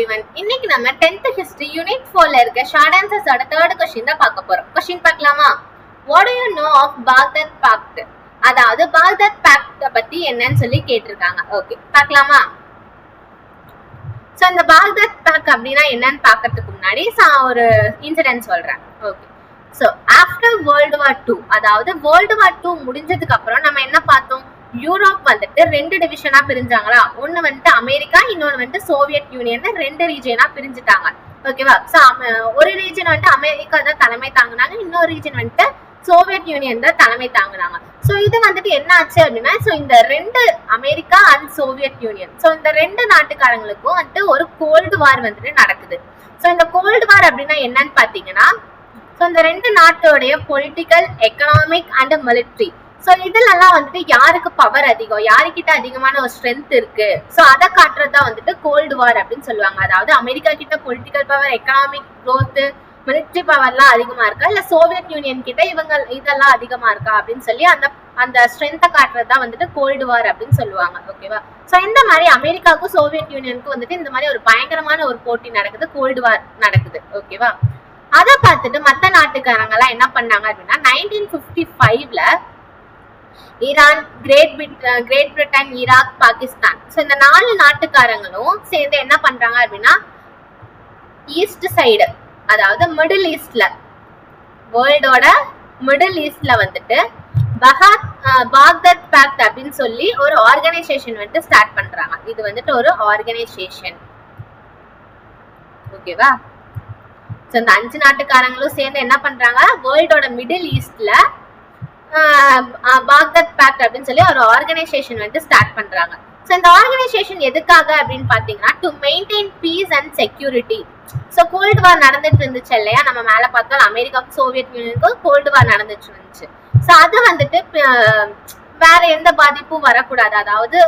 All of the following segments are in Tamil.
everyone. இன்னைக்கு நம்ம 10th history unit 4ல இருக்க short answers ஓட third question தான் பார்க்க போறோம். question பார்க்கலாமா? What do you know of Baghdad Pact? அதாவது Baghdad Pact பத்தி என்னன்னு சொல்லி கேட்டிருக்காங்க. ஓகே, பார்க்கலாமா? சோ இந்த Baghdad Pact அப்படினா என்னன்னு பார்க்கிறதுக்கு முன்னாடி ஒரு இன்சிடென்ட் சொல்றேன். Okay, so after world war 2, அதாவது வேர்ல்ட் வார் 2 முடிஞ்சதுக்கு அப்புறம் நம்ம என்ன பார்த்தோம்? யூரோப் வந்துட்டு ரெண்டு டிவிஷனா பிரிஞ்சாங்களா. ஒன்னு வந்துட்டு அமெரிக்கா, இன்னொன்னு வந்துட்டு சோவியத் யூனியன், ரெண்டு ரீஜனா பிரிஞ்சுட்டாங்க. ஓகேவா? சோ ஒரு ரீஜன் வந்துட்டு அமெரிக்கா தான் தலைமை தாங்கினாங்க, இன்னொரு ரீஜன் வந்துட்டு சோவியத் யூனியன் தான் தலைமை தாங்கினாங்க. சோ இது வந்துட்டு என்ன ஆச்சு அப்படின்னா, சோ இந்த ரெண்டு America and Soviet union, so இந்த ரெண்டு நாட்டுக்காரங்களுக்கும் வந்துட்டு ஒரு கோல்டு வார் வந்துட்டு நடக்குது. சோ இந்த கோல்டு வார் அப்படின்னா என்னன்னு பாத்தீங்கன்னா, சோ இந்த ரெண்டு நாட்டோடைய political, economic and military, so இதுலலாம் வந்துட்டு யாருக்கு பவர் அதிகம், யாருக்கிட்ட அதிகமான ஒரு ஸ்ட்ரென்த் இருக்கு, சோ அதை காட்டுறதுதான் வந்துட்டு கோல்டு வார் அப்படின்னு சொல்லுவாங்க. அதாவது அமெரிக்கா கிட்ட political power, economic growth, military பவர்லாம் அதிகமா இருக்கா, இல்ல சோவியத் யூனியன் கிட்ட இதெல்லாம் அதிகமா இருக்கா அப்படின்னு சொல்லி அந்த ஸ்ட்ரென்த்தை காட்டுறதுதான் வந்துட்டு கோல்டு வார் அப்படின்னு சொல்லுவாங்க. ஓகேவா? சோ இந்த மாதிரி அமெரிக்காவுக்கும் சோவியத் யூனியனுக்கும் வந்துட்டு இந்த மாதிரி ஒரு பயங்கரமான ஒரு போட்டி நடக்குது, கோல்டு வார் நடக்குது. ஓகேவா? அதை பார்த்துட்டு மற்ற நாட்டுக்காரங்க எல்லாம் என்ன பண்ணாங்க அப்படின்னா, 1955ல Iran, great Britain, Iraq, Pakistan, so இந்த 4 நாட்டுக்காரங்களும் சேர்ந்து என்ன பண்றாங்க அப்படின்னா, ஈஸ்ட் சைடு, அதாவது மிடில் ஈஸ்ட்ல, வேர்ல்டோட மிடில் ஈஸ்ட்ல வந்துட்டு பாக்தாத் பேக்ட் அப்படின்னு சொல்லி ஒரு ஆர்கனைசேஷன் வந்துட்டு ஸ்டார்ட் பண்றாங்க. இது வந்துட்டு ஒரு ஆர்கனைசேஷன். ஓகேவா? சோ இந்த 5 நாட்டுக்காரங்களும் சேர்ந்து என்ன பண்றாங்க, வேர்ல்டோட மிடில் ஈஸ்ட்ல பாக்தாத் பேக்ட் அப்படின்னு சொல்லி ஒரு ஆர்கனைசேஷன் வந்து ஸ்டார்ட் பண்றாங்க. சோ இந்த ஆர்கனைசேஷன் எதுக்காக அப்படின்னு பாத்தீங்கன்னா, to maintain peace and security. So gold வார் நடந்துட்டு இருந்துச்சு இல்லையா, நம்ம மேல பார்த்தோம் அமெரிக்காவுக்கும் சோவியத் யூனியனுக்கும் கோல்டு வார் நடந்துட்டு இருந்துச்சு. சோ அது வந்துட்டு வேற எந்த பாதிப்பும் வரக்கூடாது, அதாவது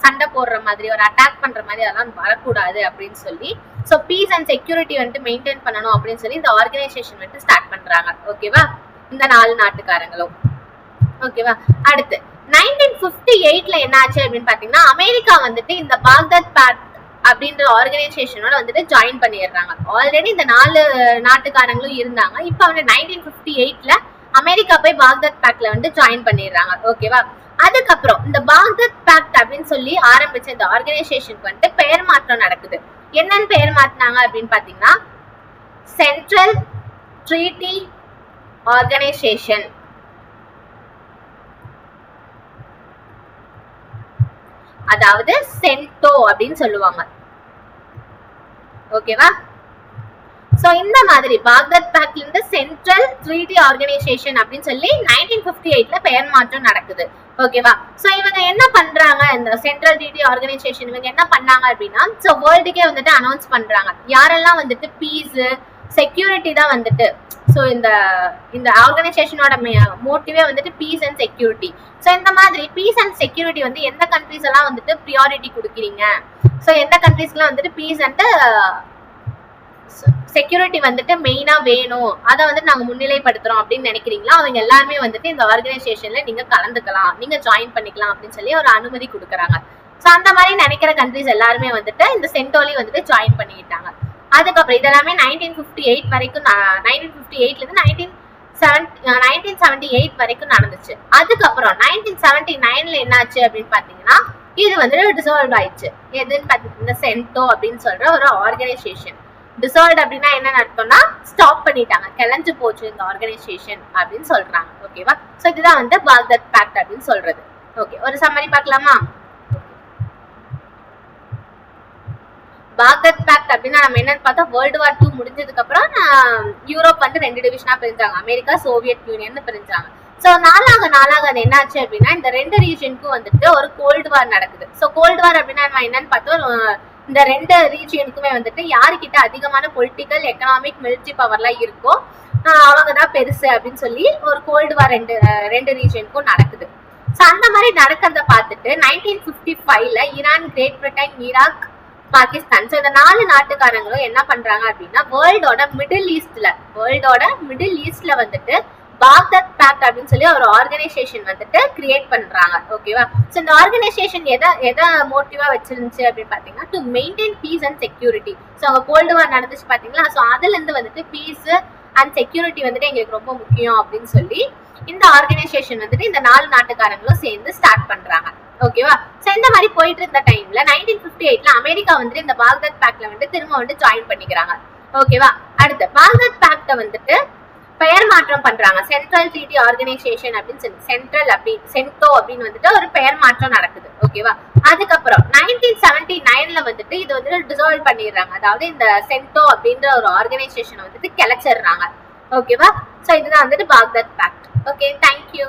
சண்டை போடுற மாதிரி, ஒரு அட்டாக் பண்ற மாதிரி அதெல்லாம் வரக்கூடாது அப்படின்னு சொல்லி, சோ பீஸ் அண்ட் செக்யூரிட்டி வந்துட்டு மெயின்டைன் பண்ணணும் அப்படின்னு சொல்லி இந்த ஆர்கனைசேஷன் வந்துட்டு ஸ்டார்ட் பண்றாங்க. ஓகேவா? இந்த 4 நாட்டுக்காரங்களும். ஓகேவா? அடுத்து 1958ல என்ன ஆச்சு அப்படின்னு பாத்தீங்கன்னா, அமெரிக்கா வந்துட்டு இந்த பாக்தாத் பேக்ட் அப்படின்ற ஆர்கனைசேஷனோட வந்துட்டு ஜாயின் பண்ணிடுறாங்க. ஆல்ரெடி இந்த 4 நாட்டுக்காரங்களும் இருந்தாங்க. இப்ப வந்து 1958ல அமெரிக்கா போய் பாக்தாத் பேக்ட்ல வந்து ஜாயின் பண்ணிடுறாங்க. ஓகேவா? அதுக்கப்புறம் இந்த பாக்தாத் பேக்ட் அப்படின்னு சொல்லி ஆரம்பிச்ச இந்த ஆர்கனைசேஷனுக்கு வந்துட்டு பெயர் மாற்றம் நடக்குது. என்னன்னு பெயர் மாத்தினாங்க அப்படின்னு பாத்தீங்கன்னா, சென்ட்ரல் ட்ரீட்டி ஆர்கனைசேஷன், அதாவது சென்டோ அப்படின்னு சொல்லுவாங்க. ஓகேவா? சோ இந்த மாதிரி பாக்தாத் பேக்ட்ல இருந்து சென்ட்ரல் ட்ரீட்டி ஆர்கனைசேஷன் அப்படின்னு சொல்லி 1958ல பெயர் மாற்றம் நடக்குது. ஓகேவா? சோ இவங்க என்ன பண்றாங்க, இந்த சென்ட்ரல் ட்ரீட்டி ஆர்கனைசேஷன் இவங்க என்ன பண்ணாங்க அப்படின்னா, சோ வேர்ல்டுக்கே வந்துட்டு அனௌன்ஸ் பண்றாங்க யாரெல்லாம் வந்துட்டு பீஸ், செக்யூரிட்டி தான் வந்துட்டு, சோ இந்த ஆர்கனைசேஷனோட மோட்டிவே வந்துட்டு பீஸ் அண்ட் செக்யூரிட்டி. சோ இந்த மாதிரி பீஸ் அண்ட் செக்யூரிட்டி வந்து எந்த கண்ட்ரீஸ் எல்லாம் வந்துட்டு ப்ரியாரிட்டி கொடுக்குறீங்க, சோ எந்த கண்ட்ரீஸ்லாம் வந்துட்டு பீஸ் அண்ட் செக்யூரிட்டி வந்துட்டு மெயினா வேணும், அதை வந்து நாங்க முன்னிலைப்படுத்துறோம் அப்படின்னு நினைக்கிறீங்களா, அவங்க எல்லாருமே வந்துட்டு இந்த ஆர்கனைசேஷன்ல நீங்க கலந்துக்கலாம், நீங்க ஜாயின் பண்ணிக்கலாம் அப்படின்னு சொல்லி ஒரு அனுமதி கொடுக்குறாங்க. சோ அந்த மாதிரி நினைக்கிற கண்ட்ரீஸ் எல்லாருமே வந்துட்டு இந்த சென்டோலி வந்துட்டு ஜாயின் பண்ணிக்கிட்டாங்க. அதுக்கப்புறம் இதெல்லாமே 1958 வரைக்கும், 1958ல இருந்து 1978 வரைக்கும் நடந்துச்சு. அதுக்கப்புறம் 1979ல என்னாச்சு அப்படின்னு பாத்தீங்கன்னா, இது வந்து டிசால்வ் ஆயிடுச்சு. எதுன்னு பாத்தீங்கன்னா, இந்த சென்டோ அப்படின்னு சொல்ற ஒரு ஆர்கனைசேஷன் டிசால்வ் அப்படின்னா என்ன அர்த்தம்னா, ஸ்டாப் பண்ணிட்டாங்க, கிளஞ்சு போச்சு இந்த ஆர்கனைசேஷன் அப்படின்னு சொல்றாங்க. ஓகேவா? சோ இதுதான் வந்து பாக்தாத் பேக்ட் அப்படின்னு சொல்றது. ஓகே, ஒரு சம்மரி பார்க்கலாமா? பாக்தாத் பேக்ட் அப்படின்னா நம்ம என்னன்னு பார்த்தா, வேர்ல்டு வார் 2 முடிஞ்சதுக்கு அப்புறம் யூரோப் வந்து 2 டிவிஷனா பிரிஞ்சாங்க, அமெரிக்கா, சோவியத் யூனியன் பிரிஞ்சாங்க. சோ நாளாக அது என்னாச்சு அப்படின்னா, இந்த 2 ரீஜனுக்கும் வந்துட்டு ஒரு கோல்டு வார் நடக்குது. சோ கோல்டு வார் அப்படின்னா நம்ம என்னன்னு பார்த்தோம், இந்த 2 ரீஜனுக்குமே வந்துட்டு யாருக்கிட்ட அதிகமான பொலிட்டிக்கல், எக்கனாமிக், மிலிட்ரி பவர்லாம் இருக்கோ அவங்கதான் பெருசு அப்படின்னு சொல்லி ஒரு கோல்டு வார் ரெண்டு ரீஜனுக்கும் நடக்குது. சோ அந்த மாதிரி நடக்கிறத பார்த்துட்டு 1955ல Iran, great Britain, Iraq, Pakistan, so இந்த 4 நாட்டுக்காரங்களும் என்ன பண்றாங்க அப்படின்னா, வேர்ல்டோட மிடில் ஈஸ்ட்ல வந்துட்டு பாக்தாத் பேக்ட் அப்படின்னு சொல்லி ஒரு ஆர்கனைசேஷன் வந்துட்டு கிரியேட் பண்றாங்க. ஓகேவா? ஸோ இந்த ஆர்கனைசேஷன் எதை மோட்டிவா வச்சிருந்துச்சு அப்படின்னு பாத்தீங்கன்னா to maintain peace and security. So அவங்க கோல்டு வார் நடந்துச்சு பாத்தீங்களா? ஸோ அதுல இருந்து வந்துட்டு பீஸ் அண்ட் செக்யூரிட்டி வந்துட்டு எங்களுக்கு ரொம்ப முக்கியம் அப்படின்னு சொல்லி இந்த ஆர்கனைசேஷன் வந்துட்டு இந்த 4 நாட்டுக்காரங்களும் சேர்ந்து ஸ்டார்ட் பண்றாங்க. ஓகேவா? சோ இந்த மாதிரி போயிட்டு இருந்த டைம்ல 1958ல அமெரிக்கா வந்துட்டு இந்த பாக்தாத் பேக்ட்ல வந்துட்டு திரும்ப வந்து ஜாயின் பண்ணிக்கிறாங்க. ஓகேவா? அடுத்து பாக்தாத் பேக்ட வந்துட்டு பெயர் மாற்றம் பண்றாங்க. சென்ட்ரல் ட்ரீட்டி ஆர்கனைசேஷன் அப்படின்னு சொல்லி சென்டோ அப்படின்னு வந்துட்டு ஒரு பெயர் மாற்றம் நடக்குது. ஓகேவா? அதுக்கப்புறம் 1979ல வந்துட்டு இது வந்துட்டு டிசால்வ் பண்ணிடுறாங்க. அதாவது இந்த சென்டோ அப்படின்ற ஒரு ஆர்கனைசேஷன் வந்துட்டு கிளச்சிடுறாங்க. ஓகேவா? சோ இதுதான் வந்துட்டு பாக்தாத் பேக்ட். Okay, thank you.